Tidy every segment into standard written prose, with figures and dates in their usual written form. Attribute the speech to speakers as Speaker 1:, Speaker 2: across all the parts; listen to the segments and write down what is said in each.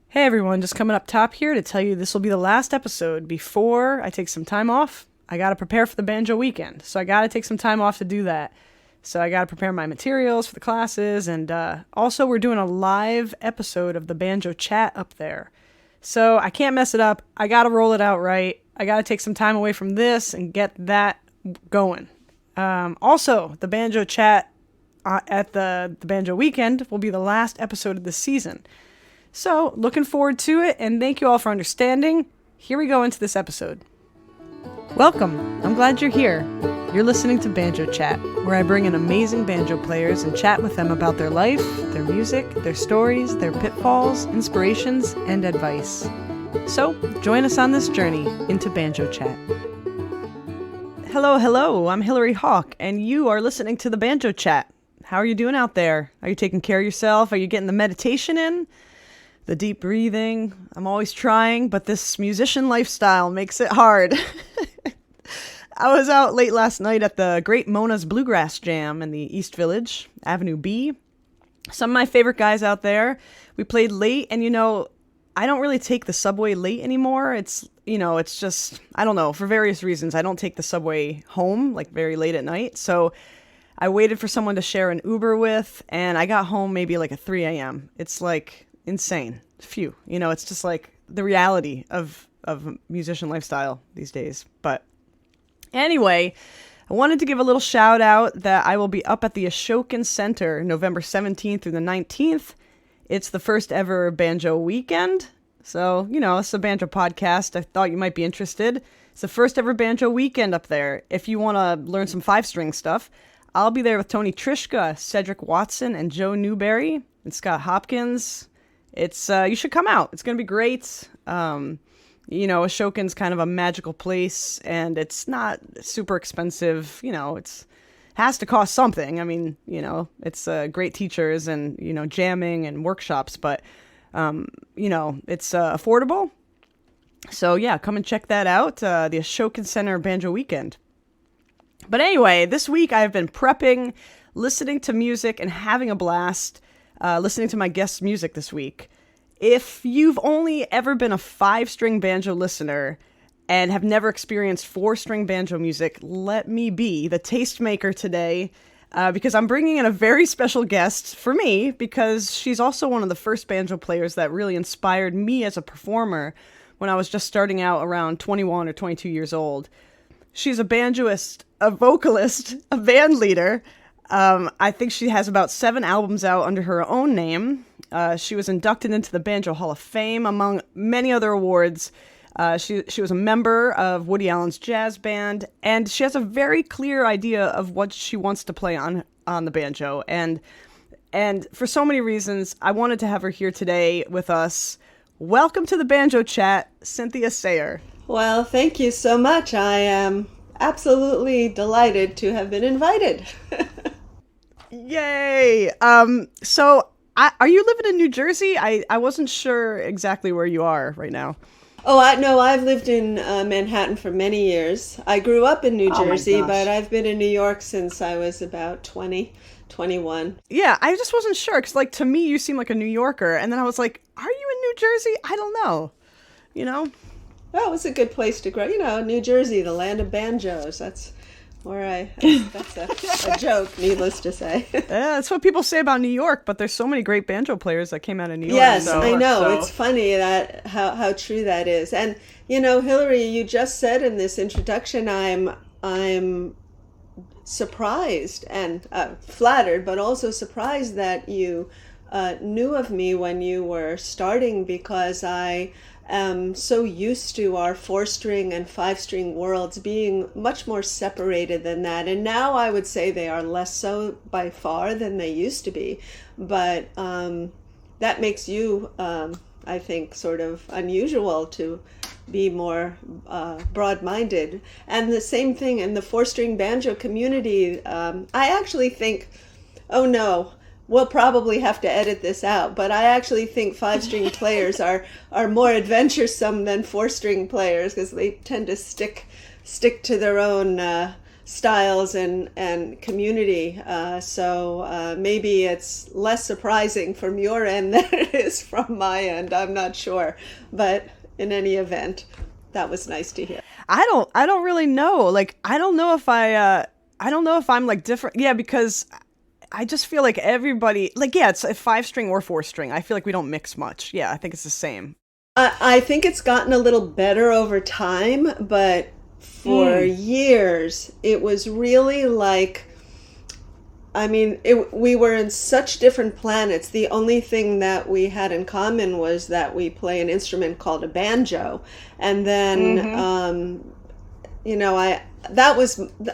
Speaker 1: Hey everyone, just coming up top here to tell you this will be the last episode before I take some time off. I gotta prepare for the banjo weekend, so I gotta take some time off to do that. So I gotta prepare my materials for the classes, and also we're doing a live episode of the Banjo Chat up there. So I can't mess it up. I gotta roll it out right. I gotta take some time away from this and get that going. Also, the Banjo Chat at the Banjo Weekend will be the last episode of the season. So, looking forward to it, and thank you all for understanding. Here we go into this episode. Welcome. I'm glad you're here. You're listening to Banjo Chat, where I bring in amazing banjo players and chat with them about their life, their music, their stories, their pitfalls, inspirations, and advice. So, join us on this journey into Banjo Chat. Hello, I'm Hillary Hawk, and you are listening to the Banjo Chat. How are you doing out there? Are you taking care of yourself? Are you getting the meditation in? The deep breathing? I'm always trying, but this musician lifestyle makes it hard. I was out late last night at the Great Mona's Bluegrass Jam in the East Village, Avenue B. Some of my favorite guys out there. We played late, and I don't really take the subway late anymore. It's just, I don't know, for various reasons. I don't take the subway home, like very late at night. So I waited for someone to share an Uber with, and I got home maybe like at 3 a.m. It's like insane. Phew. It's just like the reality of musician lifestyle these days. But anyway, I wanted to give a little shout out that I will be up at the Ashokan Center November 17th through the 19th. It's the first ever banjo weekend. So, it's a banjo podcast. I thought you might be interested. It's the first ever banjo weekend up there. If you want to learn some 5-string stuff, I'll be there with Tony Trishka, Cedric Watson, and Joe Newberry, and Scott Hopkins. It's you should come out. It's going to be great. Ashokan's kind of a magical place, and it's not super expensive. It has to cost something. I mean, it's great teachers and, jamming and workshops, but, it's affordable. So, yeah, come and check that out, the Ashokan Center Banjo Weekend. But anyway, this week I've been prepping, listening to music, and having a blast listening to my guest's music this week. If you've only ever been a 5-string banjo listener and have never experienced 4-string banjo music, let me be the tastemaker today, because I'm bringing in a very special guest for me, because she's also one of the first banjo players that really inspired me as a performer when I was just starting out around 21 or 22 years old. She's a banjoist, a vocalist, a band leader. I think she has about 7 albums out under her own name. She was inducted into the Banjo Hall of Fame, among many other awards. She was a member of Woody Allen's jazz band, and she has a very clear idea of what she wants to play on the banjo. And for so many reasons, I wanted to have her here today with us. Welcome to the Banjo Chat, Cynthia Sayer.
Speaker 2: Well, thank you so much. I am absolutely delighted to have been invited.
Speaker 1: Yay! So, are you living in New Jersey? I wasn't sure exactly where you are right now.
Speaker 2: Oh, I've lived in Manhattan for many years. I grew up in New Jersey, but I've been in New York since I was about 20, 21.
Speaker 1: Yeah, I just wasn't sure, because, to me, you seem like a New Yorker, and then I was like, are you in New Jersey? I don't know,
Speaker 2: Well, it's a good place to grow. New Jersey, the land of banjos. That's where that's a joke, needless to say.
Speaker 1: Yeah, that's what people say about New York, but there's so many great banjo players that came out of New York.
Speaker 2: Yes, I know. It's funny that how true that is. And, Hillary, you just said in this introduction, I'm surprised and flattered, but also surprised that you knew of me when you were starting, because I am so used to our 4-string and 5-string worlds being much more separated than that. And now I would say they are less so by far than they used to be. But that makes you, I think, sort of unusual to be more broad-minded. And the same thing in the 4-string banjo community. I actually think, oh no, we'll probably have to edit this out, but I actually think 5-string players are more adventuresome than 4-string players, because they tend to stick to their own styles and community. So maybe it's less surprising from your end than it is from my end. I'm not sure, but in any event, that was nice to hear.
Speaker 1: I don't really know. Like, I don't know if I don't know if I'm like different. Yeah, because I just feel like everybody, like, yeah, it's a 5-string or 4-string. I feel like we don't mix much. Yeah, I think it's the same.
Speaker 2: I think it's gotten a little better over time, but for years, it was really like, I mean, we were in such different planets. The only thing that we had in common was that we play an instrument called a banjo. And then,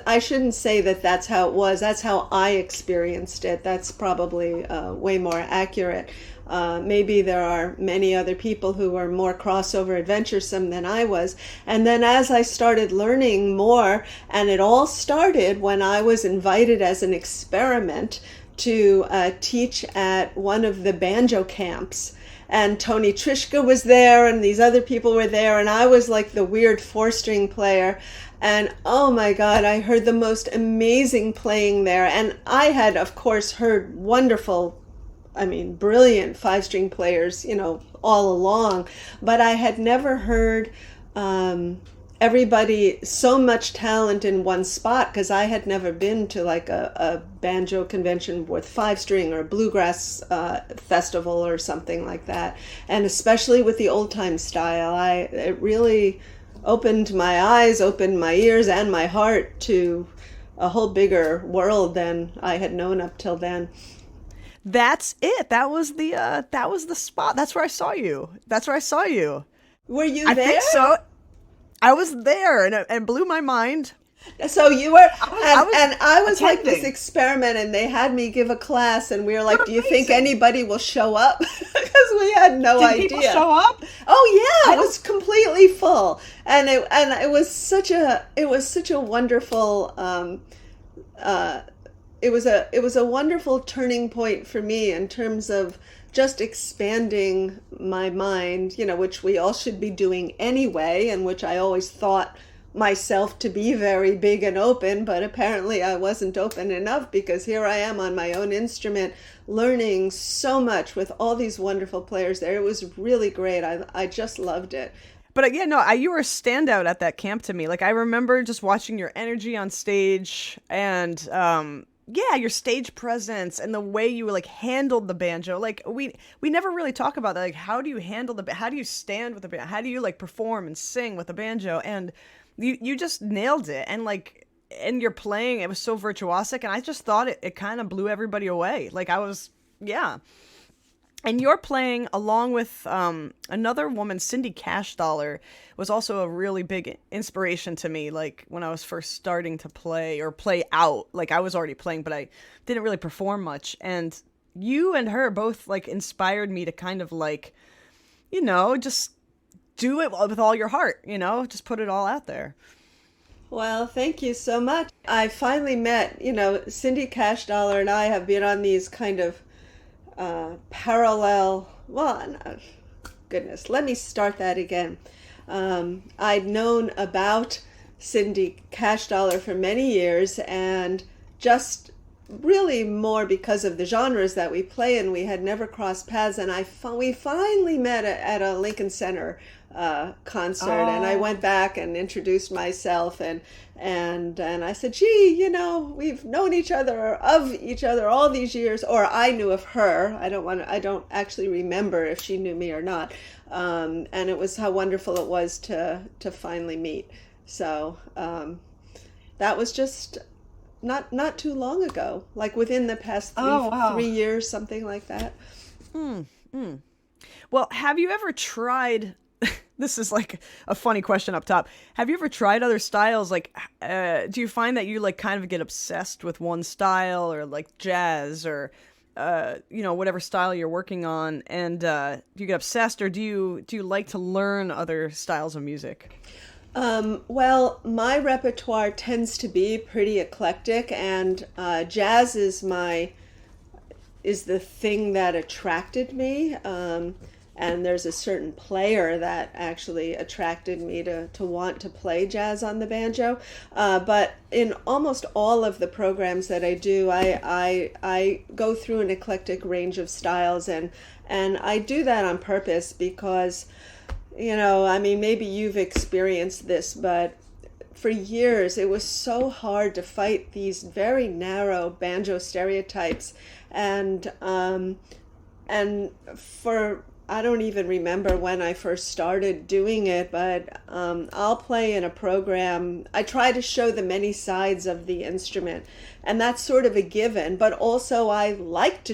Speaker 2: I shouldn't say that that's how it was. That's how I experienced it. That's probably way more accurate. Maybe there are many other people who are more crossover adventuresome than I was. And then as I started learning more, and it all started when I was invited as an experiment to teach at one of the banjo camps. And Tony Trishka was there, and these other people were there, and I was like the weird 4-string player. And oh my God, I heard the most amazing playing there. And I had, of course, heard wonderful, brilliant 5-string players, all along. But I had never heard everybody, so much talent in one spot, because I had never been to like a banjo convention with 5-string or a bluegrass festival or something like that. And especially with the old time style, it really opened my eyes, opened my ears and my heart to a whole bigger world than I had known up till then.
Speaker 1: That's it. That was the spot. That's where I saw you.
Speaker 2: Were you
Speaker 1: I
Speaker 2: there?
Speaker 1: think so. I was there, and it blew my mind.
Speaker 2: So you were, I was like
Speaker 1: attending.
Speaker 2: this experiment, and they had me give a class, and we were like, "Do you think
Speaker 1: Amazing.
Speaker 2: anybody will show up?" Because we had no
Speaker 1: Did
Speaker 2: idea.
Speaker 1: people show up?
Speaker 2: Oh yeah, it was completely full, and it was such a wonderful. It was a wonderful turning point for me in terms of just expanding my mind, which we all should be doing anyway, and which I always thought myself to be very big and open, but apparently I wasn't open enough, because here I am on my own instrument learning so much with all these wonderful players there. It was really great. I just loved it.
Speaker 1: But yeah, no, you were a standout at that camp to me. Like, I remember just watching your energy on stage, and yeah, your stage presence and the way you like handled the banjo. Like, we never really talk about that. Like, how do you handle how do you stand with the banjo? How do you like perform and sing with the banjo? And you just nailed it. And like, and your playing, it was so virtuosic, and I just thought it kind of blew everybody away. Like, yeah. And your playing, along with another woman, Cindy Cashdollar, was also a really big inspiration to me. Like, when I was first starting to play out, like, I was already playing, but I didn't really perform much. And you and her both like inspired me to kind of like, just do it with all your heart, just put it all out there.
Speaker 2: Well, thank you so much. I finally met, Cindy Cashdollar and I have been on these kind of parallel, goodness, let me start that again. I'd known about Cindy Cashdollar for many years, and just really more because of the genres that we play in. We had never crossed paths, and we finally met at a Lincoln Center concert, and I went back and introduced myself, and I said, gee, we've known each other all these years, or I knew of her. I don't actually remember if she knew me or not. And it was how wonderful it was to finally meet. So that was just not too long ago, like within the past 3 years, something like that.
Speaker 1: Well, have you ever tried, this is like a funny question up top, have you ever tried other styles? Like, do you find that you like kind of get obsessed with one style, or like jazz, or whatever style you're working on, and do you get obsessed, or do you like to learn other styles of music?
Speaker 2: Well, my repertoire tends to be pretty eclectic, and jazz is the thing that attracted me. and there's a certain player that actually attracted me to want to play jazz on the banjo. But in almost all of the programs that I do, I go through an eclectic range of styles, and I do that on purpose because, I mean, maybe you've experienced this, but for years it was so hard to fight these very narrow banjo stereotypes, and for I don't even remember when I first started doing it, but I'll play in a program. I try to show the many sides of the instrument, and that's sort of a given. But also, I like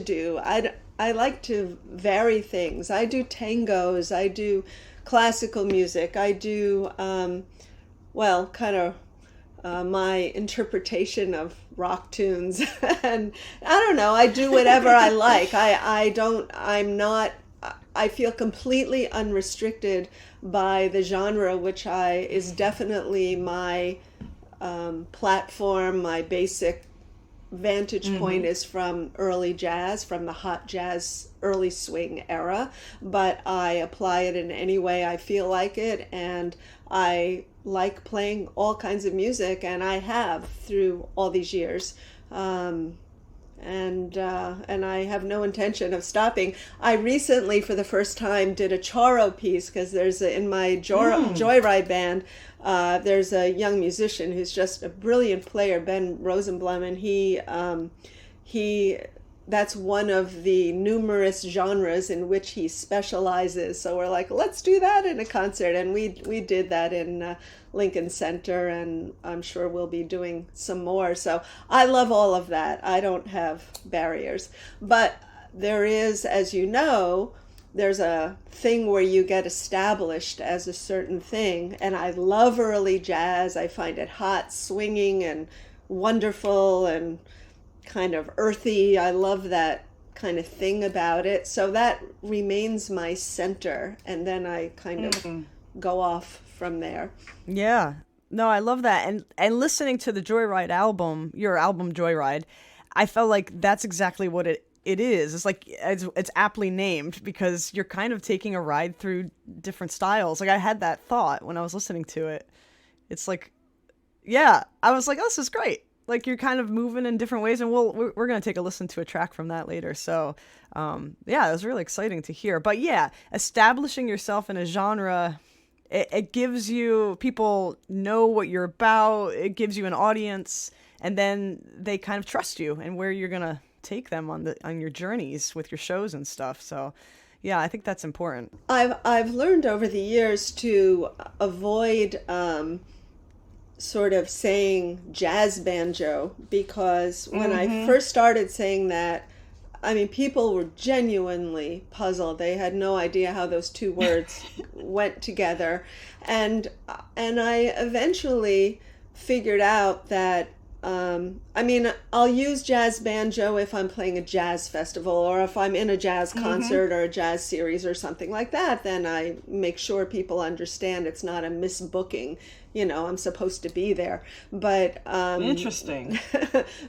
Speaker 2: I like to vary things. I do tangos. I do classical music. I do kind of my interpretation of rock tunes, and I don't know. I do whatever I like. I feel completely unrestricted by the genre, which is definitely my platform. My basic vantage point is from early jazz, from the hot jazz, early swing era, but I apply it in any way I feel like it, and I like playing all kinds of music, and I have through all these years. And I have no intention of stopping. I recently, for the first time, did a choro piece because in my Joyride band, there's a young musician who's just a brilliant player, Ben Rosenblum, and he that's one of the numerous genres in which he specializes. So we're like, let's do that in a concert, and we did that in Lincoln Center, and I'm sure we'll be doing some more. So I love all of that. I don't have barriers, but there is, as you know, there's a thing where you get established as a certain thing, and I love early jazz. I find it hot, swinging, and wonderful, and kind of earthy. I love that kind of thing about it. So that remains my center, and then I kind of go off from there.
Speaker 1: Yeah. No, I love that. And listening to the Joyride album, your album Joyride, I felt like that's exactly what it is. It's like it's aptly named because you're kind of taking a ride through different styles. Like I had that thought when I was listening to it. It's like, yeah, I was like, oh, this is great. Like you're kind of moving in different ways, and we're going to take a listen to a track from that later. So, yeah, it was really exciting to hear. But yeah, establishing yourself in a genre, it gives you, people know what you're about. It gives you an audience, and then they kind of trust you and where you're going to take them on your journeys with your shows and stuff. So, yeah, I think that's important.
Speaker 2: I've learned over the years to avoid sort of saying jazz banjo, because when I first started saying that, I mean, people were genuinely puzzled. They had no idea how those two words went together. And I eventually figured out that, I mean, I'll use jazz banjo if I'm playing a jazz festival, or if I'm in a jazz concert or a jazz series or something like that, then I make sure people understand it's not a misbooking. I'm supposed to be there. But
Speaker 1: interesting.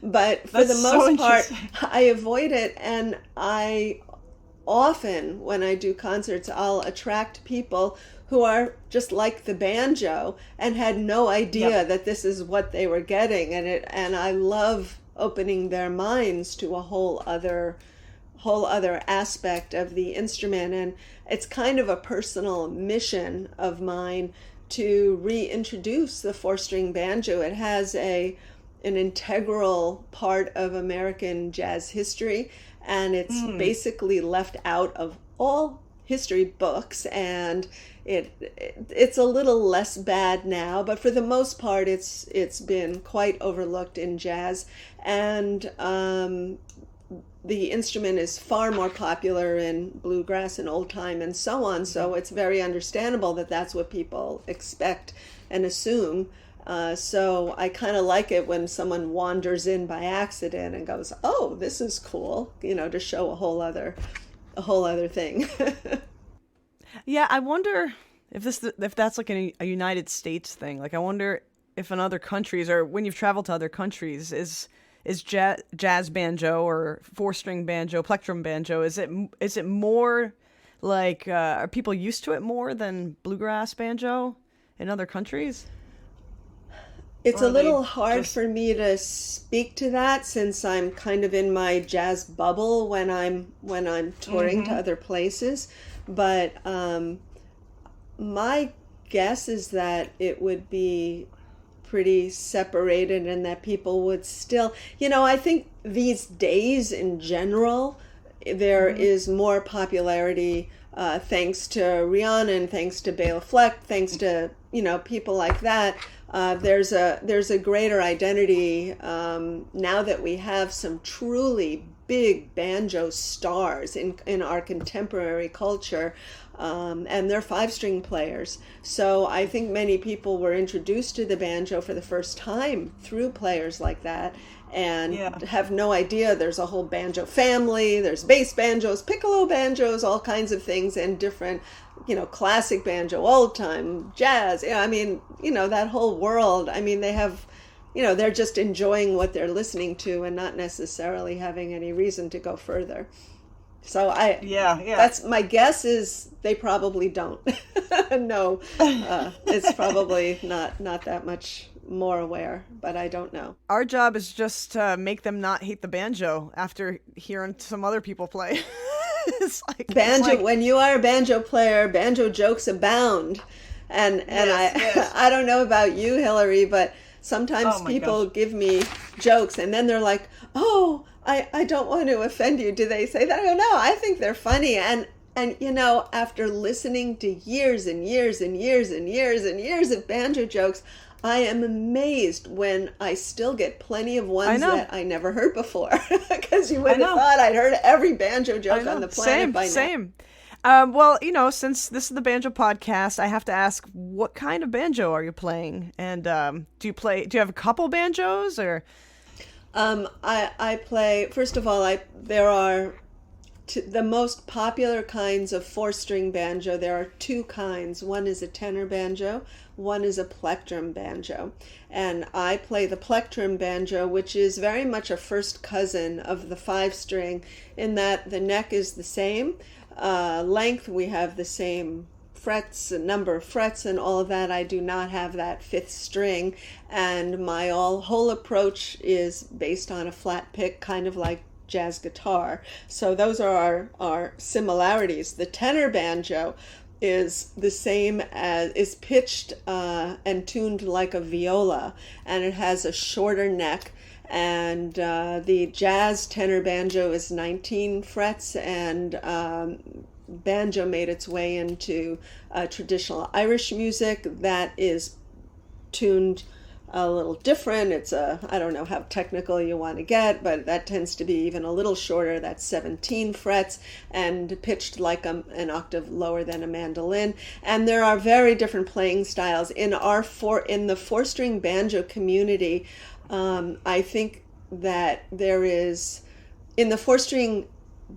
Speaker 2: But for the most part, I avoid it, and I often, when I do concerts, I'll attract people who are just like the banjo and had no idea that this is what they were getting, and I love opening their minds to a whole other aspect of the instrument. And it's kind of a personal mission of mine to reintroduce the four-string banjo. It has an integral part of American jazz history, and it's basically left out of all history books, and it's a little less bad now, but for the most part it's been quite overlooked in jazz, and the instrument is far more popular in bluegrass and old time and so on, so it's very understandable that that's what people expect and assume. So I kind of like it when someone wanders in by accident and goes, oh, this is cool, to show a whole other thing.
Speaker 1: Yeah, I wonder if that's like a United States thing. Like I wonder if in other countries, or when you've traveled to other countries, is jazz banjo or four-string banjo, plectrum banjo, is it more Like, are people used to it more than bluegrass banjo in other countries?
Speaker 2: It's
Speaker 1: Or
Speaker 2: a
Speaker 1: are they
Speaker 2: little hard
Speaker 1: just...
Speaker 2: for me to speak to that since I'm kind of in my jazz bubble when I'm touring to
Speaker 1: Mm-hmm.
Speaker 2: other places. But my guess is that it would be pretty separated and that people would still, I think these days in general, there
Speaker 1: Mm-hmm.
Speaker 2: is more popularity thanks to Rihanna and thanks to Bela Fleck, thanks to, people like that. There's a greater identity now that we have some truly big banjo stars in our contemporary culture, and they're five-string players. So I think many people were introduced to the banjo for the first time through players like that, and
Speaker 1: Yeah.
Speaker 2: have no idea there's a whole banjo family. There's bass banjos, piccolo banjos, all kinds of things, and different, classic banjo, old time, jazz. Yeah, I mean, that whole world. I mean, they have, they're just enjoying what they're listening to and not necessarily having any reason to go further. So
Speaker 1: Yeah, yeah.
Speaker 2: that's my guess is they probably don't. No, it's probably not that much more aware, but I don't know.
Speaker 1: Our job is just to make them not hate the banjo after hearing some other people play. It's
Speaker 2: Banjo,
Speaker 1: like,
Speaker 2: when you are a banjo player, banjo jokes abound. And
Speaker 1: yes,
Speaker 2: I
Speaker 1: yes.
Speaker 2: I don't know about you, Hillary, but sometimes
Speaker 1: Oh my
Speaker 2: people
Speaker 1: gosh.
Speaker 2: give me jokes and then they're like, "Oh, I don't want to offend you." Do they say that? I don't know. I think they're funny, and after listening to years and years and years and years and years of banjo jokes, I am amazed when I still get plenty of
Speaker 1: I
Speaker 2: ones
Speaker 1: know.
Speaker 2: that I never heard before. Because you
Speaker 1: I
Speaker 2: would have
Speaker 1: know.
Speaker 2: thought I'd heard every banjo
Speaker 1: I
Speaker 2: joke on
Speaker 1: know.
Speaker 2: the planet
Speaker 1: Same,
Speaker 2: by now.
Speaker 1: same. Well, since this is the banjo podcast, I have to ask, what kind of banjo are you playing? And do you have a couple banjos or?
Speaker 2: I play. First of all, there are the most popular kinds of four-string banjo. There are two kinds. One is a tenor banjo, one is a plectrum banjo. And I play the plectrum banjo, which is very much a first cousin of the five-string in that the neck is the same. Length, we have the same frets, a number of frets and all of that. I do not have that fifth string, and my whole approach is based on a flat pick, kind of like jazz guitar. So those are our similarities. The tenor banjo is the same as is pitched and tuned like a viola, and it has a shorter neck. And the jazz tenor banjo is 19 frets, and banjo made its way into traditional Irish music that is tuned a little different. It's I don't know how technical you want to get, but that tends to be even a little shorter. That's 17 frets and pitched like an octave lower than a mandolin. And there are very different playing styles in the four-string banjo community. I think that there is in the four-string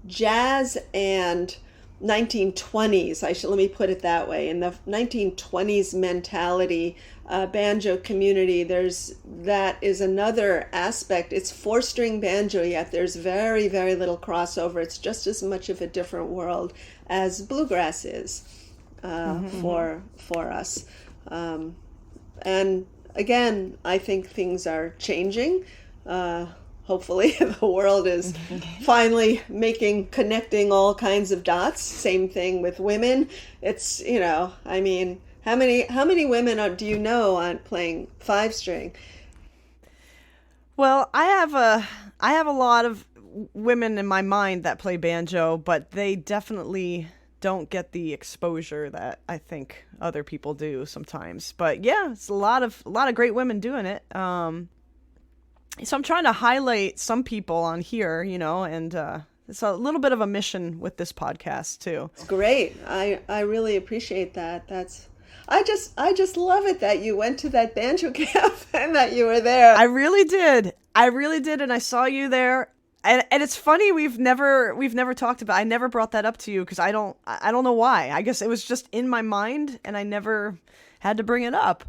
Speaker 2: jazz and 1920s, let me put it that way. In the 1920s mentality, banjo community, that is another aspect. It's four-string banjo, yet there's very, very little crossover. It's just as much of a different world as bluegrass is for us. And again, I think things are changing. Hopefully the world is finally connecting all kinds of dots. Same thing with women. It's, I mean, how many women do you know aren't playing five string?
Speaker 1: Well, I have a lot of women in my mind that play banjo, but they definitely don't get the exposure that I think other people do sometimes. But yeah, it's a lot of great women doing it. So I'm trying to highlight some people on here, and it's a little bit of a mission with this podcast too.
Speaker 2: It's great. I really appreciate that. I just love it that you went to that banjo camp and that you were there.
Speaker 1: I really did, and I saw you there. And it's funny, we've never talked about. I never brought that up to you because I don't know why. I guess it was just in my mind, and I never had to bring it up.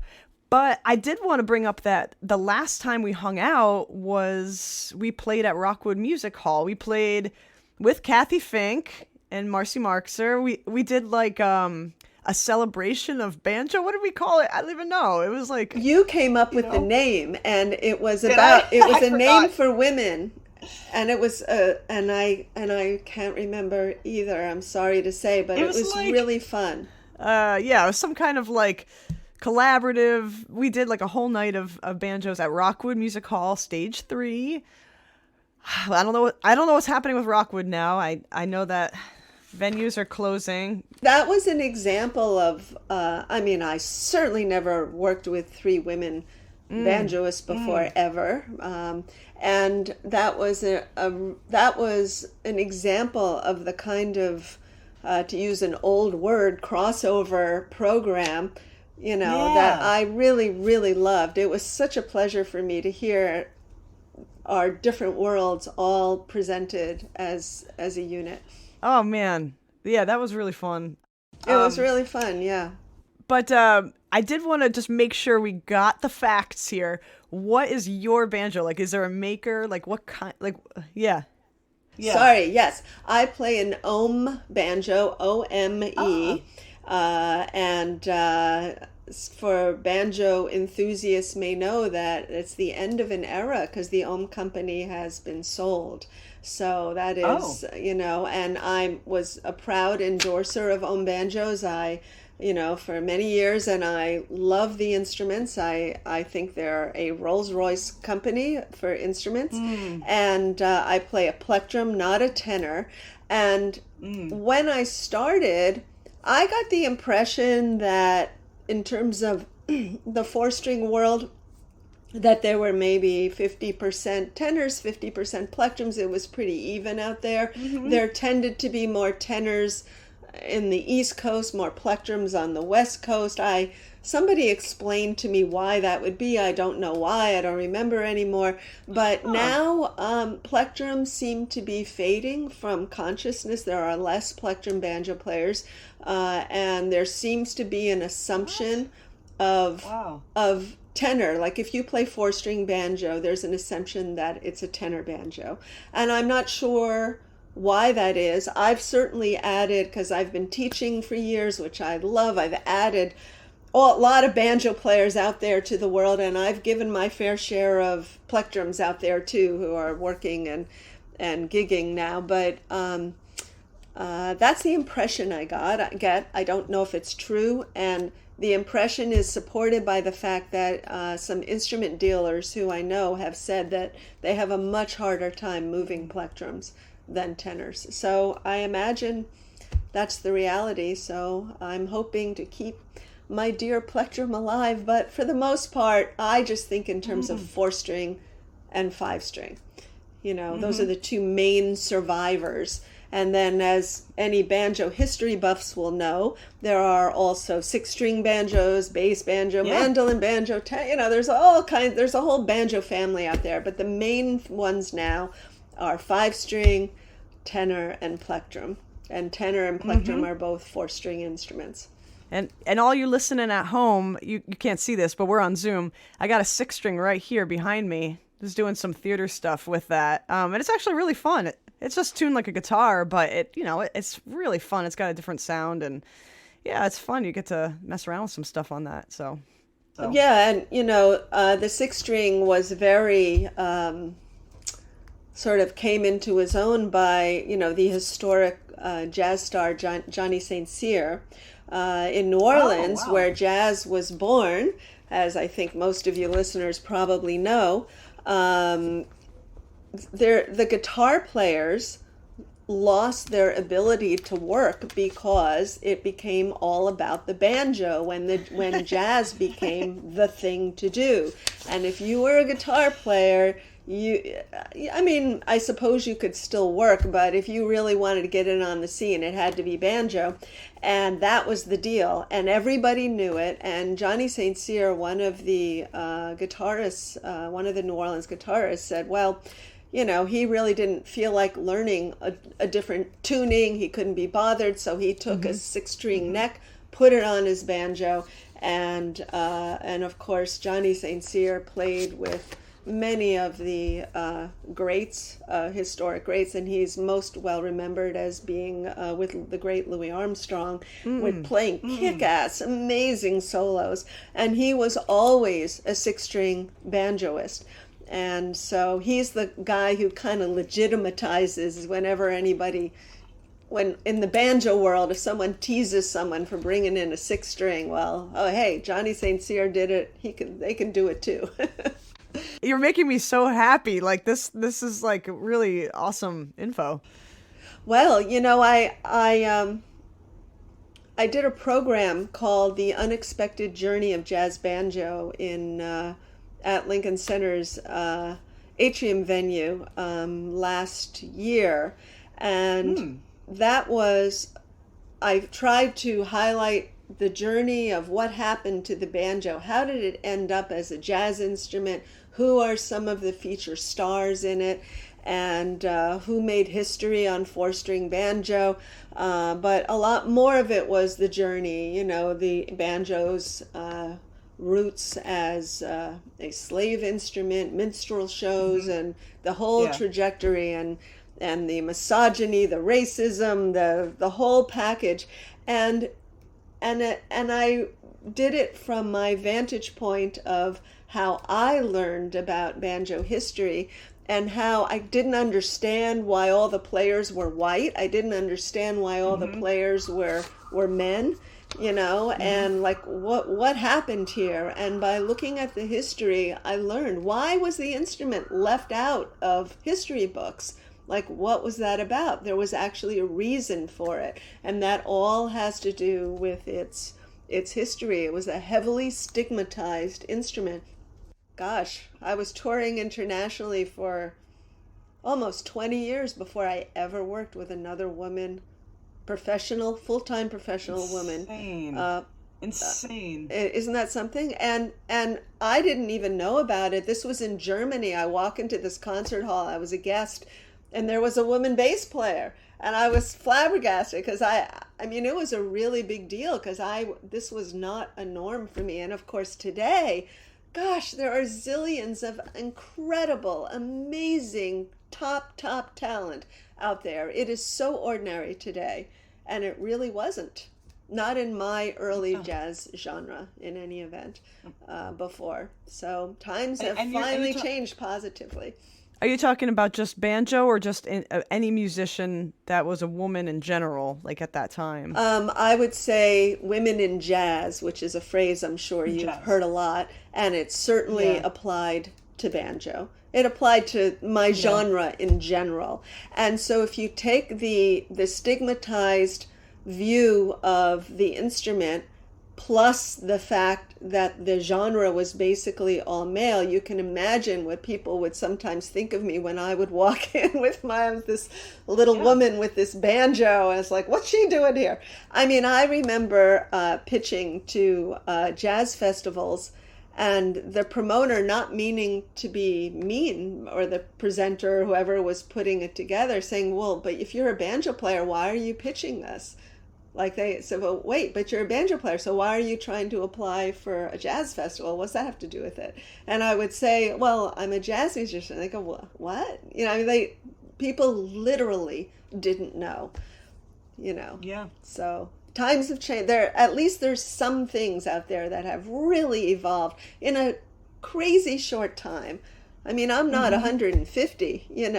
Speaker 1: But I did want to bring up that the last time we hung out we played at Rockwood Music Hall. We played with Kathy Fink and Marcy Marxer. We did like a celebration of banjo. What did we call it? I don't even know. It was like,
Speaker 2: you came up with the name, and it was
Speaker 3: Did
Speaker 2: about
Speaker 3: I?
Speaker 2: it was
Speaker 3: I
Speaker 2: a name
Speaker 3: forgot.
Speaker 2: for women, and it was and I can't remember either. I'm sorry to say, but it
Speaker 1: was
Speaker 2: was
Speaker 1: like-
Speaker 2: really fun.
Speaker 1: yeah, it was some kind of like collaborative. We did like a whole night of banjos at Rockwood Music Hall, Stage 3. I don't know what's happening with Rockwood now. I know that venues are closing.
Speaker 2: That was an example of, I mean, I certainly never worked with three women banjoists before ever. And that was that was an example of the kind of, to use an old word, crossover program, that I really, really loved. It was such a pleasure for me to hear our different worlds all presented as a unit.
Speaker 1: Oh man, yeah, that was really fun.
Speaker 2: It was really fun, yeah.
Speaker 1: But I did want to just make sure we got the facts here. What is your banjo? Like, is there a maker? Like, what kind? Like, yeah.
Speaker 2: Sorry, yes. I play an ohm banjo, OME. And for banjo enthusiasts may know that it's the end of an era because the ohm company has been sold. So that is, and I was a proud endorser of ohm banjos. For many years, and I love the instruments. I think they're a Rolls-Royce company for instruments. And I play a plectrum, not a tenor. And when I started, I got the impression that in terms of the four-string world, that there were maybe 50% tenors, 50% plectrums. It was pretty even out there. There tended to be more tenors in the East Coast, more plectrums on the West Coast. Somebody explained to me why that would be. I don't know why. I don't remember anymore. But now plectrums seem to be fading from consciousness. There are less plectrum banjo players, and there seems to be an assumption of tenor. Like if you play four-string banjo, there's an assumption that it's a tenor banjo. And I'm not sure why that is. I've certainly added, because I've been teaching for years, which I love, I've added a lot of banjo players out there to the world, and I've given my fair share of plectrums out there too, who are working and gigging now. But that's the impression I get. I don't know if it's true, and the impression is supported by the fact that some instrument dealers who I know have said that they have a much harder time moving plectrums than tenors. So I imagine that's the reality. So I'm hoping to keep my dear plectrum alive. But for the most part, I just think in terms of four-string and five-string. Those are the two main survivors. And then, as any banjo history buffs will know, there are also six-string banjos, bass banjo, mandolin banjo. There's a whole banjo family out there. But the main ones now are five-string, tenor, and plectrum. And tenor and plectrum are both four-string instruments.
Speaker 1: And all you listening at home, you can't see this, but we're on Zoom. I got a six-string right here behind me. Just doing some theater stuff with that. And it's actually really fun. It's just tuned like a guitar, but it's really fun. It's got a different sound, and yeah, it's fun. You get to mess around with some stuff on that. So.
Speaker 2: Yeah, and the six-string was very sort of came into his own by the historic jazz star Johnny St. Cyr in New Orleans, where jazz was born, as I think most of you listeners probably know. The guitar players lost their ability to work because it became all about the banjo when jazz became the thing to do. And if you were a guitar player, I suppose you could still work, but if you really wanted to get in on the scene, it had to be banjo. And that was the deal. And everybody knew it. And Johnny St. Cyr, one of the guitarists, one of the New Orleans guitarists, said, well, he really didn't feel like learning a different tuning. He couldn't be bothered. So he took a six-string neck, put it on his banjo. And of course, Johnny St. Cyr played with many of the greats, historic greats, and he's most well remembered as being with the great Louis Armstrong, with playing kick-ass, amazing solos, and he was always a six-string banjoist. And so he's the guy who kind of legitimatizes whenever anybody, when in the banjo world, if someone teases someone for bringing in a six string, well, oh hey, Johnny St. Cyr did it. They can do it too.
Speaker 1: You're making me so happy. Like this is like really awesome info.
Speaker 2: Well, I did a program called The Unexpected Journey of Jazz Banjo at Lincoln Center's atrium venue last year, and I tried to highlight the journey of what happened to the banjo. How did it end up as a jazz instrument? Who are some of the feature stars in it? And who made history on four-string banjo? But a lot more of it was the journey, the banjo's roots as a slave instrument, minstrel shows, and the whole trajectory, and the misogyny, the racism, the whole package, and I did it from my vantage point of how I learned about banjo history, and how I didn't understand why all the players were white. I didn't understand why all the players were men, and like what happened here. And by looking at the history, I learned, why was the instrument left out of history books? Like, what was that about? There was actually a reason for it, and that all has to do with its history. It was a heavily stigmatized instrument. Gosh, I was touring internationally for almost 20 years before I ever worked with another woman, full-time professional woman.
Speaker 1: Insane.
Speaker 2: Isn't that something? And I didn't even know about it. This was in Germany. I walk into this concert hall. I was a guest, and there was a woman bass player. And I was flabbergasted because I mean, it was a really big deal because this was not a norm for me. And of course today, gosh, there are zillions of incredible, amazing, top talent out there. It is so ordinary today, and it really wasn't. Not in my early jazz genre, in any event, before. So times have finally changed positively.
Speaker 1: Are you talking about just banjo, or just any musician that was a woman in general, like at that time?
Speaker 2: I would say women in jazz, which is a phrase I'm sure you've heard a lot, and it certainly applied to banjo. It applied to my genre in general. And so if you take the stigmatized view of the instrument, plus the fact that the genre was basically all male, you can imagine what people would sometimes think of me when I would walk in with this little woman with this banjo, and it's like, what's she doing here? I mean, I remember pitching to jazz festivals, and the promoter, not meaning to be mean, or the presenter, whoever was putting it together, saying, well, but if you're a banjo player, why are you pitching this? Like, they said, well, wait, but you're a banjo player, so why are you trying to apply for a jazz festival? What's that have to do with it? And I would say, well, I'm a jazz musician. They go, what? I mean, people literally didn't know,
Speaker 1: Yeah.
Speaker 2: So times have changed. At least there's some things out there that have really evolved in a crazy short time. I mean, I'm not 150, and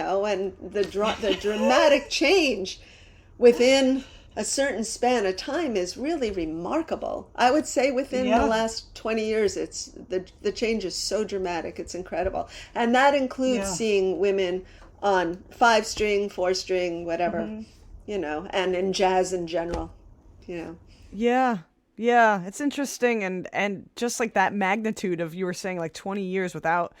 Speaker 2: the dramatic change within a certain span of time is really remarkable. I would say within the last 20 years, the change is so dramatic, it's incredible. And that includes seeing women on 5-string, 4-string, whatever, and in jazz in general,
Speaker 1: Yeah, it's interesting, and just like that magnitude of, you were saying, like 20 years without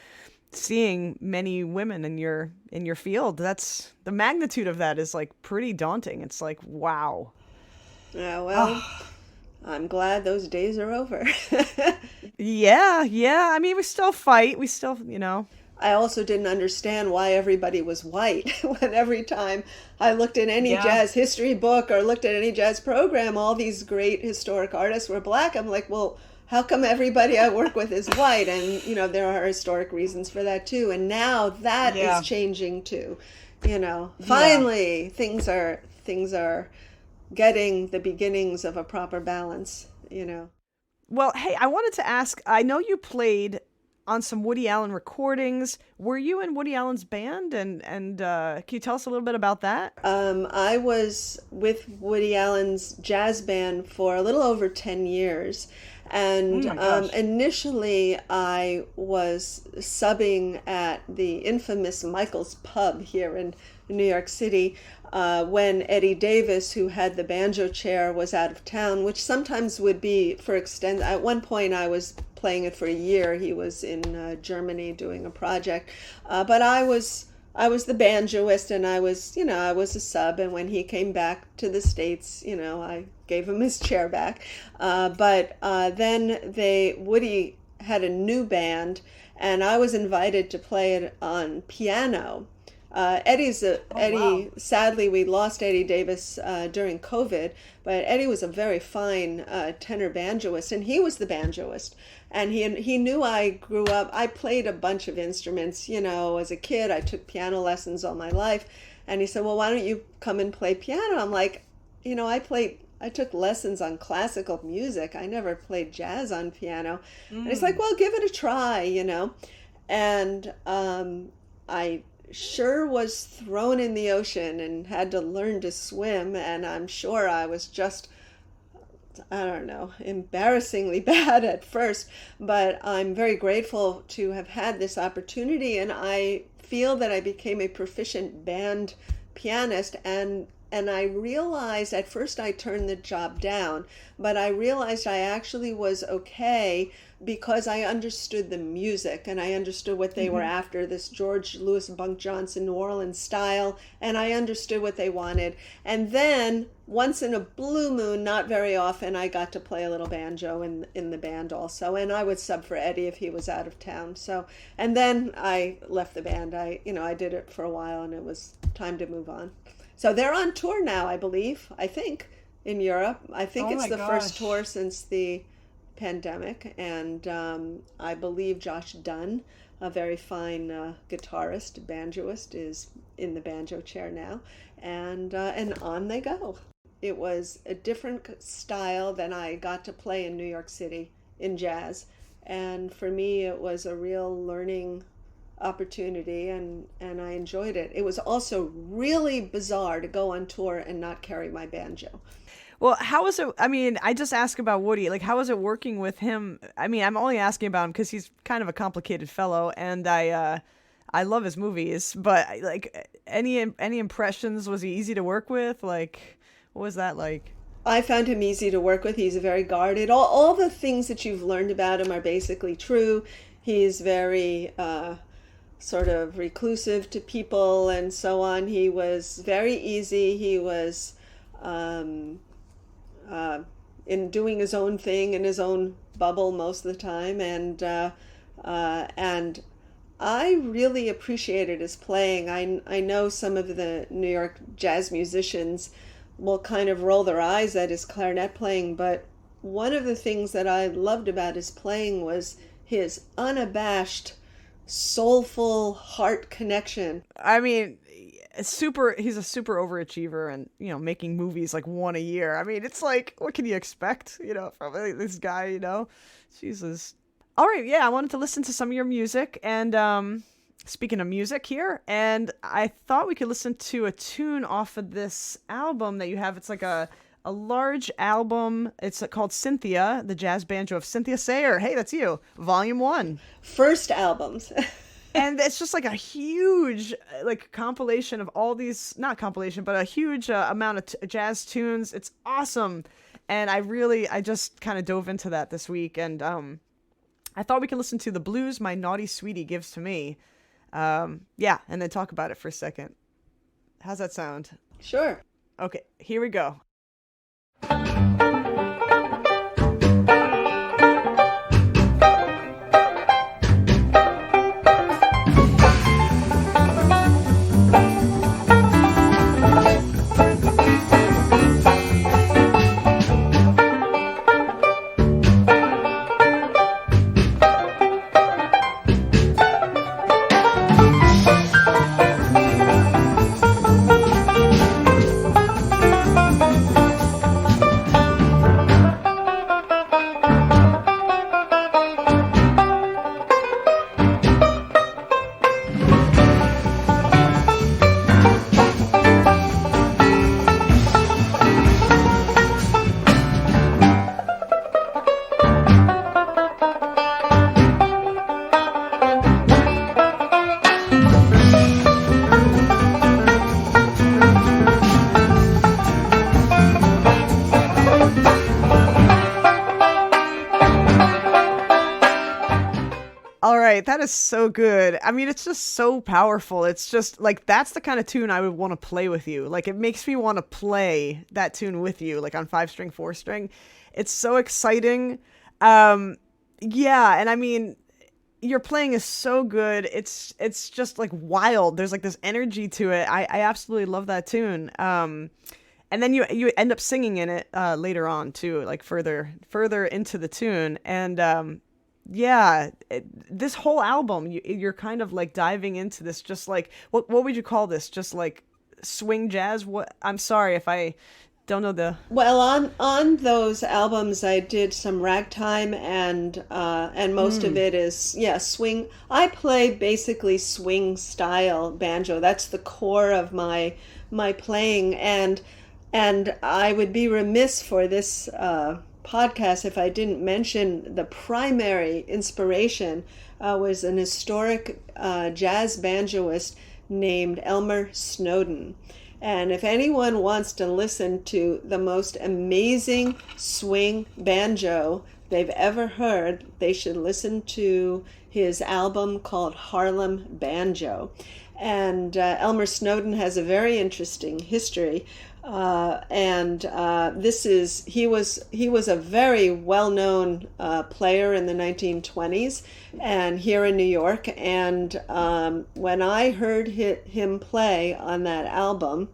Speaker 1: seeing many women in your field. That's the magnitude of that is like pretty daunting. It's like, wow.
Speaker 2: Yeah, well, I'm glad those days are over.
Speaker 1: Yeah. I mean, we still fight. We still,
Speaker 2: I also didn't understand why everybody was white when every time I looked at any
Speaker 1: Yeah.
Speaker 2: jazz history book or looked at any jazz program, all these great historic artists were black. I'm like, well, how come everybody I work with is white? And, there are historic reasons for that too. And now that is
Speaker 1: Yeah.
Speaker 2: changing too.
Speaker 1: Yeah.
Speaker 2: Finally things are getting the beginnings of a proper balance.
Speaker 1: Well, hey, I wanted to ask, I know you played on some Woody Allen recordings. Were you in Woody Allen's band? And can you tell us a little bit about that?
Speaker 2: I was with Woody Allen's jazz band for a little over 10 years.
Speaker 1: Oh
Speaker 2: And
Speaker 1: my gosh.
Speaker 2: initially, I was subbing at the infamous Michael's Pub here in New York City when Eddie Davis, who had the banjo chair, was out of town, which sometimes would be for extend. At one point, I was playing it for a year. He was in Germany doing a project, but I was the banjoist, and I was a sub. And when he came back to the States, I gave him his chair back. But then Woody had a new band, and I was invited to play it on piano.
Speaker 1: Oh wow.
Speaker 2: Eddie. Sadly, we lost Eddie Davis during COVID, but Eddie was a very fine tenor banjoist, and he was the banjoist. And he knew I grew up. I played a bunch of instruments, as a kid. I took piano lessons all my life, and he said, "Well, why don't you come and play piano?" I'm like, I took lessons on classical music. I never played jazz on piano. And he's like,
Speaker 1: Mm.
Speaker 2: "Well, give it a try." And I sure was thrown in the ocean and had to learn to swim. And I'm sure I was just, I don't know, embarrassingly bad at first. But I'm very grateful to have had this opportunity. And I feel that I became a proficient band pianist. And I realized at first I turned the job down, but I realized I actually was okay because I understood the music and I understood what they were
Speaker 1: Hmm.
Speaker 2: after, this George Louis Bunk Johnson New Orleans style, and I understood what they wanted. And then once in a blue moon, not very often, I got to play a little banjo in the band also, and I would sub for Eddie if he was out of town. So, and then I left the band. I did it for a while, and it was time to move on. So they're on tour now, I believe, I think, in Europe. I think
Speaker 1: Oh
Speaker 2: it's
Speaker 1: my
Speaker 2: the first
Speaker 1: gosh.
Speaker 2: tour since the pandemic. And I believe Josh Dunn, a very fine guitarist, banjoist, is in the banjo chair now. And on they go. It was a different style than I got to play in New York City in jazz. And for me, it was a real learning opportunity, and I enjoyed it. It was also really bizarre to go on tour and not carry my banjo.
Speaker 1: Well, how was it? I mean, I just asked about Woody. Like, how was it working with him? I mean, I'm only asking about him because he's kind of a complicated fellow, and I love his movies. But like, any impressions? Was he easy to work with? Like, what was that like?
Speaker 2: I found him easy to work with. He's very guarded. All the things that you've learned about him are basically true. He's very sort of reclusive to people and so on. He was very easy. He was um, uh, in doing his own thing in his own bubble most of the time, and I really appreciated his playing. I know some of the New York jazz musicians will kind of roll their eyes at his clarinet playing, but one of the things that I loved about his playing was his unabashed, soulful heart connection.
Speaker 1: I mean, super. He's a super overachiever, and making movies like one a year. I mean, it's like, what can you expect? From this guy. Jesus. All right, yeah, I wanted to listen to some of your music, and speaking of music here, and I thought we could listen to a tune off of this album that you have. It's like a large album. It's called Cynthia, the jazz banjo of Cynthia Sayer. Hey, that's you. Volume 1.
Speaker 2: First albums.
Speaker 1: And it's just like a huge like compilation of all these, not compilation, but a huge amount of jazz tunes. It's awesome. And I just kind of dove into that this week, and I thought we could listen to The Blues My Naughty Sweetie Gives to Me. Yeah, and then talk about it for a second. How's that sound?
Speaker 2: Sure.
Speaker 1: Okay, here we go. right. That is so good. I mean, it's just so powerful. It's just like that's the kind of tune I would want to play with you. Like it makes me want to play that tune with you, like on 5-string, 4-string. It's so exciting. Yeah, and I mean, your playing is so good. It's just like wild. There's like this energy to it. I absolutely love that tune. And then you end up singing in it later on too, like further into the tune. And yeah, this whole album, you're kind of like diving into this, just like what would you call this? Just like swing jazz? What? I'm sorry if I don't know the.
Speaker 2: Well, on those albums, I did some ragtime, and most of it is swing. I play basically swing style banjo. That's the core of my playing, and I would be remiss for this podcast if I didn't mention the primary inspiration was an historic jazz banjoist named Elmer Snowden. And if anyone wants to listen to the most amazing swing banjo they've ever heard, they should listen to his album called Harlem Banjo. And Elmer Snowden has a very interesting history. He was a very well-known player in the 1920s and here in New York. And when I heard him play on that album,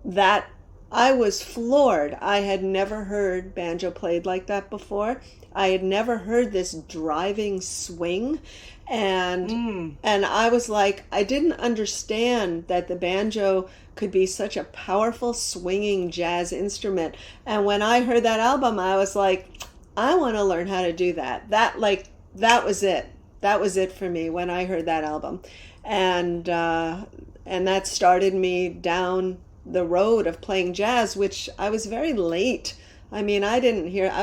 Speaker 2: that I was floored. I had never heard banjo played like that before. I had never heard this driving swing. And I was like, I didn't understand that the banjo could be such a powerful swinging jazz instrument. And when I heard that album, I was like, I want to learn how to do that. That was it. That was it for me when I heard that album. And that started me down the road of playing jazz, which I was very late. I mean, I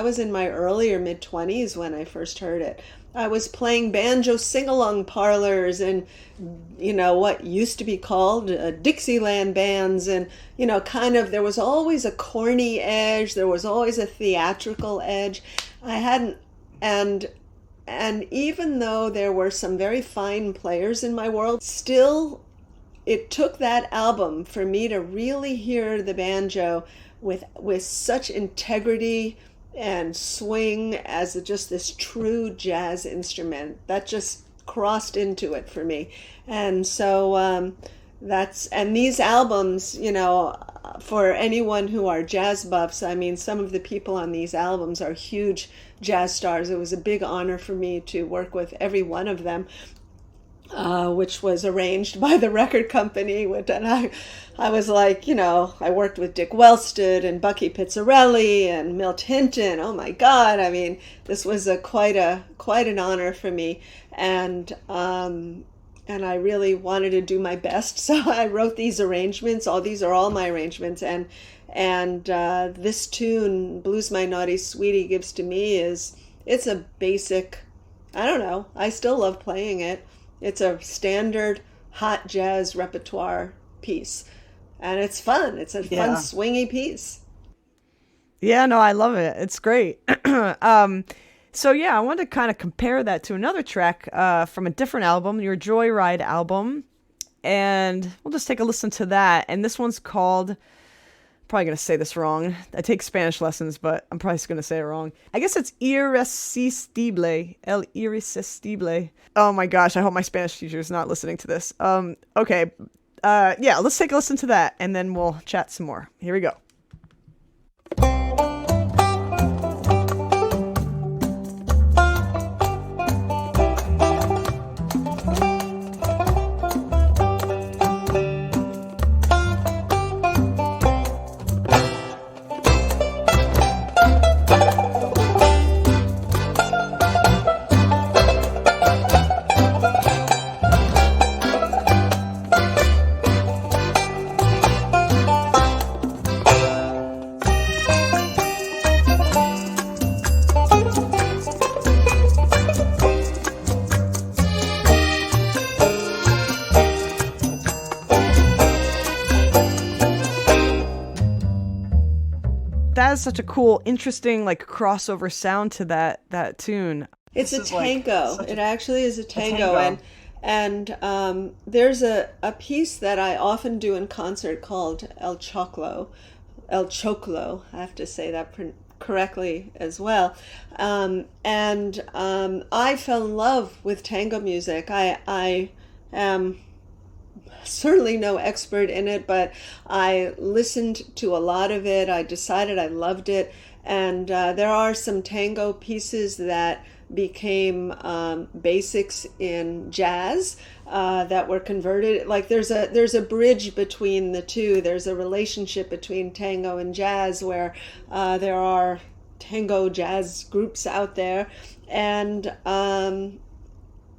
Speaker 2: was in my earlier mid-20s when I first heard it. I was playing banjo sing-along parlors and, what used to be called Dixieland bands. And, there was always a corny edge. There was always a theatrical edge. And even though there were some very fine players in my world, still it took that album for me to really hear the banjo with such integrity and swing as just this true jazz instrument that just crossed into it for me. And so and these albums, for anyone who are jazz buffs, I mean, some of the people on these albums are huge jazz stars. It was a big honor for me to work with every one of them. Which was arranged by the record company. And I was like, I worked with Dick Wellsted and Bucky Pizzarelli and Milt Hinton. Oh my God! I mean, this was quite an honor for me, and I really wanted to do my best. So I wrote these arrangements. These are all my arrangements, and this tune, "Blues My Naughty Sweetie Gives to Me," it's a basic. I don't know. I still love playing it. It's a standard hot jazz repertoire piece. And it's fun. It's a fun, swingy piece.
Speaker 1: Yeah, no, I love it. It's great. So yeah, I wanted to kind of compare that to another track from a different album, your Joyride album. And we'll just take a listen to that. And this one's called... Probably going to say this wrong. I take Spanish lessons, but I'm probably going to say it wrong. I guess it's irresistible. El irresistible. Oh my gosh, I hope my Spanish teacher is not listening to this. Okay. Yeah, let's take a listen to that, and then we'll chat some more. Here we go. That is such a cool, interesting, like crossover sound to that tune.
Speaker 2: It's a tango. It actually is a tango.
Speaker 1: tango.
Speaker 2: And there's a piece that I often do in concert called El Choclo. I have to say that correctly as well. And I fell in love with tango music. I am certainly no expert in it, but I listened to a lot of it. I decided I loved it. And there are some tango pieces that became basics in jazz that were converted. Like there's a bridge between the two. There's a relationship between tango and jazz where there are tango jazz groups out there, and I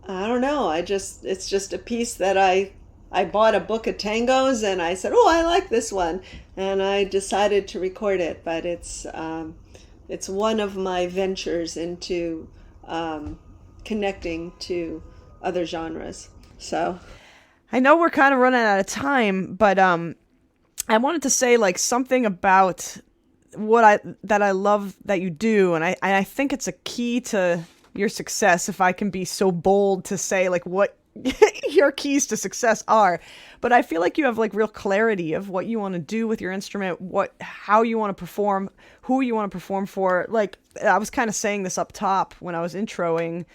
Speaker 2: don't know. It's just a piece that I bought a book of tangos and I said, oh, I like this one, and I decided to record it. But it's one of my ventures into connecting to other genres. So
Speaker 1: I know we're kind of running out of time, but I wanted to say like something about that I love that you do, and I think it's a key to your success, if I can be so bold to say like what your keys to success are. But I feel like you have like real clarity of what you want to do with your instrument, how you want to perform, who you want to perform for. Like I was kind of saying this up top when I was introing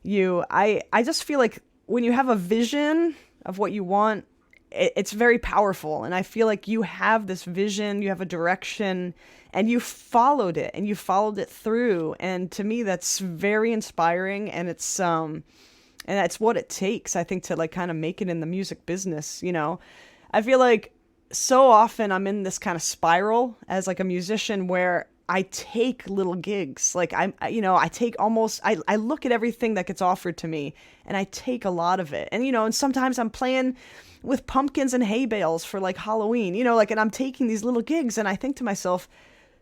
Speaker 1: you. I just feel like when you have a vision of what you want, it's very powerful. And I feel like you have this vision, you have a direction, and you followed it through. And to me, that's very inspiring. And and that's what it takes, I think, to like kind of make it in the music business. You know, I feel like so often I'm in this kind of spiral as like a musician where I take little gigs. Like I look at everything that gets offered to me and I take a lot of it. And, and sometimes I'm playing with pumpkins and hay bales for like Halloween, and I'm taking these little gigs and I think to myself,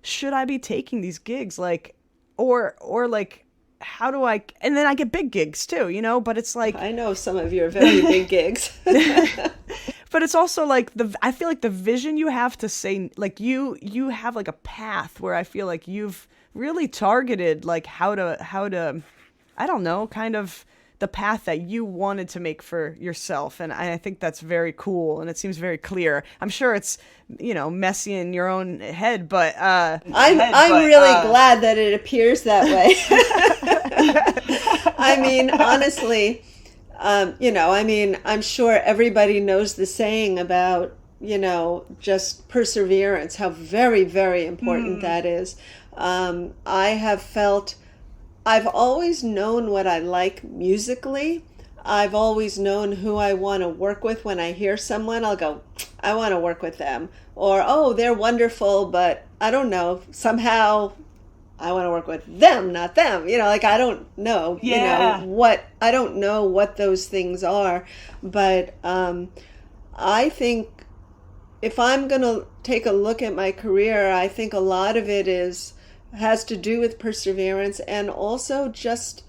Speaker 1: should I be taking these gigs? Like, or like, how do I, and then I get big gigs too, but it's like,
Speaker 2: I know some of your very big gigs.
Speaker 1: But it's also like I feel like the vision you have to say, like you have like a path where I feel like you've really targeted like how to, I don't know, kind of the path that you wanted to make for yourself. And I think that's very cool. And it seems very clear. I'm sure it's, messy in your own head, but,
Speaker 2: I'm really glad that it appears that way. I mean, honestly, I'm sure everybody knows the saying about, just perseverance, how very, very important that is. I've always known what I like musically. I've always known who I want to work with. When I hear someone, I'll go, I want to work with them. Or, oh, they're wonderful, but I don't know, somehow I want to work with them, not them. I don't know, I don't know what those things are. But I think if I'm going to take a look at my career, I think a lot of it has to do with perseverance, and also just,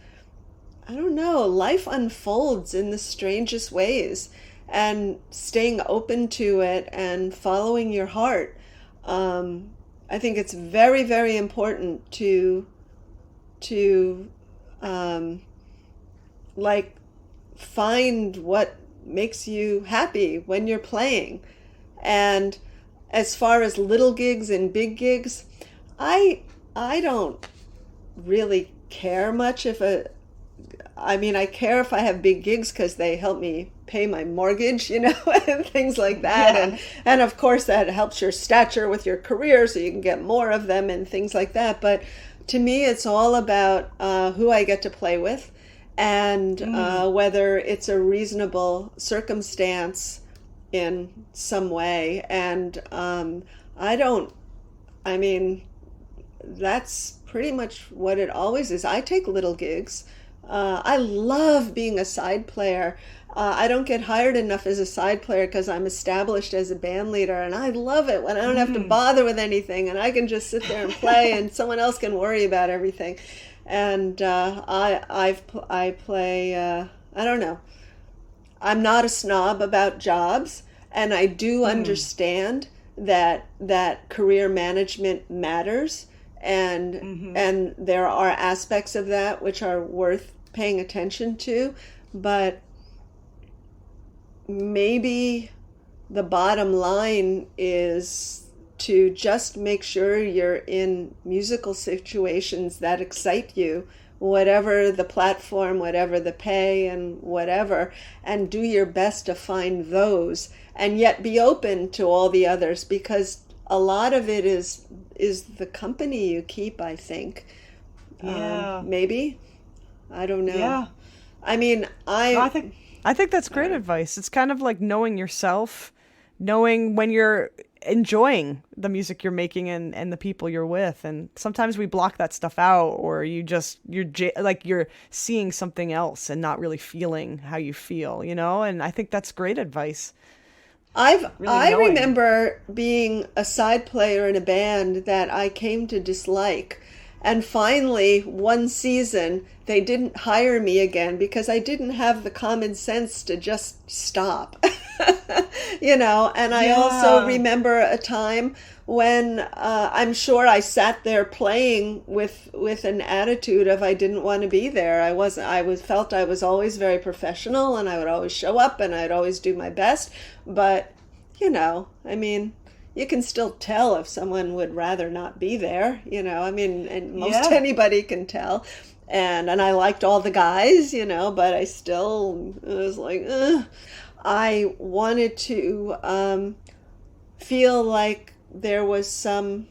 Speaker 2: I don't know, life unfolds in the strangest ways, and staying open to it and following your heart. I think it's very, very important to find what makes you happy when you're playing. And as far as little gigs and big gigs, I don't really care much I care if I have big gigs because they help me pay my mortgage, and things like that.
Speaker 1: Yeah.
Speaker 2: And of course that helps your stature with your career so you can get more of them and things like that. But to me, it's all about who I get to play with, and whether it's a reasonable circumstance in some way. And that's pretty much what it always is. I take little gigs. I love being a side player. I don't get hired enough as a side player because I'm established as a band leader, and I love it when I don't have to bother with anything and I can just sit there and play and someone else can worry about everything. And I play, I don't know. I'm not a snob about jobs, and I do understand that career management matters. and there are aspects of that which are worth paying attention to, but maybe the bottom line is to just make sure you're in musical situations that excite you, whatever the platform, whatever the pay, and whatever, and do your best to find those, and yet be open to all the others, because a lot of it is the company you keep, I think.
Speaker 1: Yeah.
Speaker 2: Maybe. I don't know.
Speaker 1: Yeah.
Speaker 2: I mean,
Speaker 1: I think that's great advice. It's kind of like knowing yourself, knowing when you're enjoying the music you're making and the people you're with. And sometimes we block that stuff out, or you're seeing something else and not really feeling how you feel, And I think that's great advice.
Speaker 2: I remember being a side player in a band that I came to dislike. And finally, one season, they didn't hire me again because I didn't have the common sense to just stop. And I also remember a time when I'm sure I sat there playing with an attitude of I didn't want to be there. Felt I was always very professional, and I would always show up and I'd always do my best. But, I mean, you can still tell if someone would rather not be there, and most anybody can tell. And I liked all the guys, but I still was like, ugh. I wanted to feel like there was some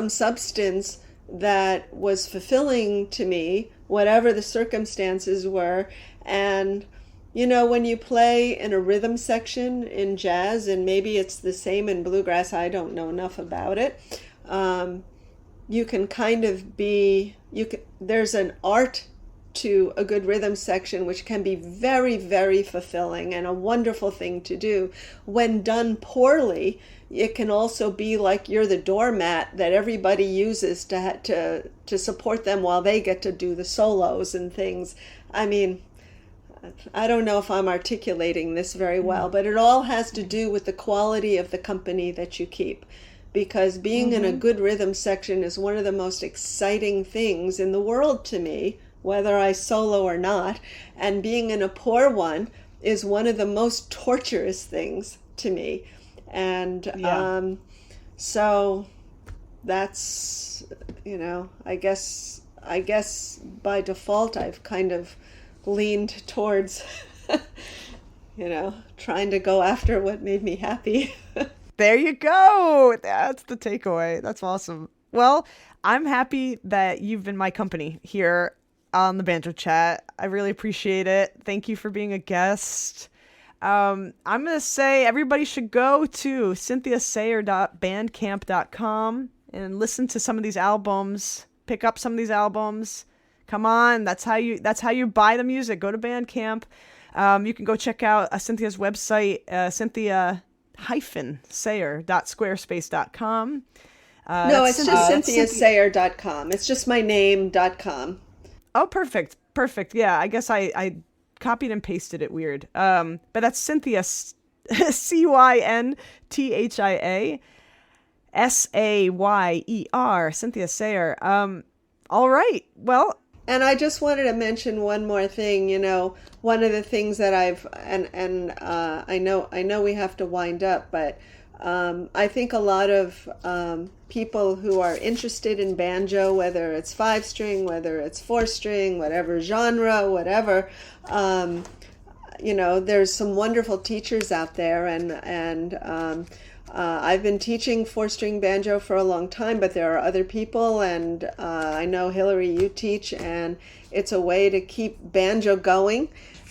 Speaker 2: substance that was fulfilling to me, whatever the circumstances were. And when you play in a rhythm section in jazz, and maybe it's the same in bluegrass, I don't know enough about it, you can kind of there's an art to a good rhythm section which can be very, very fulfilling and a wonderful thing to do. When done poorly, it can also be like you're the doormat that everybody uses to support them while they get to do the solos and things. I mean, I don't know if I'm articulating this very well, but it all has to do with the quality of the company that you keep. Because being in a good rhythm section is one of the most exciting things in the world to me, whether I solo or not. And being in a poor one is one of the most torturous things to me. And so that's, I guess by default I've kind of leaned towards, trying to go after what made me happy.
Speaker 1: There you go. That's the takeaway. That's awesome. Well, I'm happy that you've been my company here on the Banjo Chat. I really appreciate it. Thank you for being a guest. I'm going to say everybody should go to cynthiasayer.bandcamp.com and listen to some of these albums, pick up some of these albums. Come on. That's how you buy the music. Go to Bandcamp. You can go check out Cynthia's website, Cynthia-Sayer.squarespace.com.
Speaker 2: No, it's just CynthiaSayer.com. It's just my name.com.
Speaker 1: Oh, perfect. Yeah, I guess I copied and pasted it weird. But that's Cynthia, CYNTHIA SAYER, Cynthia Sayer. All right. Well,
Speaker 2: and I just wanted to mention one more thing. One of the things that I know we have to wind up, but I think a lot of people who are interested in banjo, whether it's 5-string, whether it's 4-string, whatever genre, whatever, there's some wonderful teachers out there, and I've been teaching 4-string banjo for a long time, but there are other people, and I know, Hillary, you teach, and it's a way to keep banjo going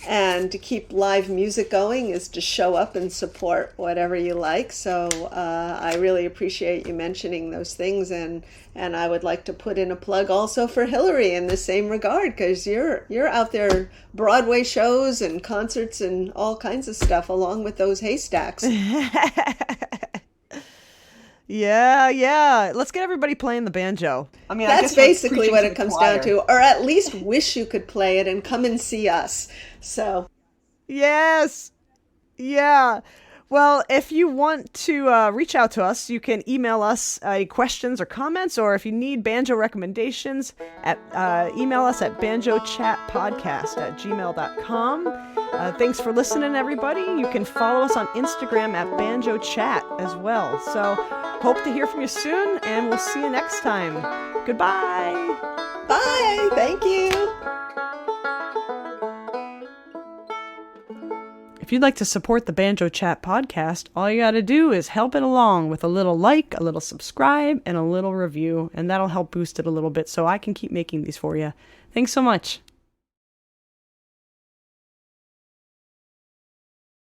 Speaker 2: and to keep live music going is to show up and support whatever you like. So I really appreciate you mentioning those things, and I would like to put in a plug also for Hillary in the same regard, because you're out there Broadway shows and concerts and all kinds of stuff along with those haystacks.
Speaker 1: Yeah. Let's get everybody playing the banjo.
Speaker 2: I mean, that's basically what it comes down to, or at least wish you could play it and come and see us. So,
Speaker 1: yes. Yeah. Well, if you want to reach out to us, you can email us questions or comments, or if you need banjo recommendations, email us at banjochatpodcast@gmail.com. Thanks for listening, everybody. You can follow us on Instagram at banjochat as well. So hope to hear from you soon, and we'll see you next time. Goodbye.
Speaker 2: Bye. Thank you.
Speaker 1: If you'd like to support the Banjo Chat podcast, all you got to do is help it along with a little like, a little subscribe, and a little review, and that'll help boost it a little bit so I can keep making these for you. Thanks so much.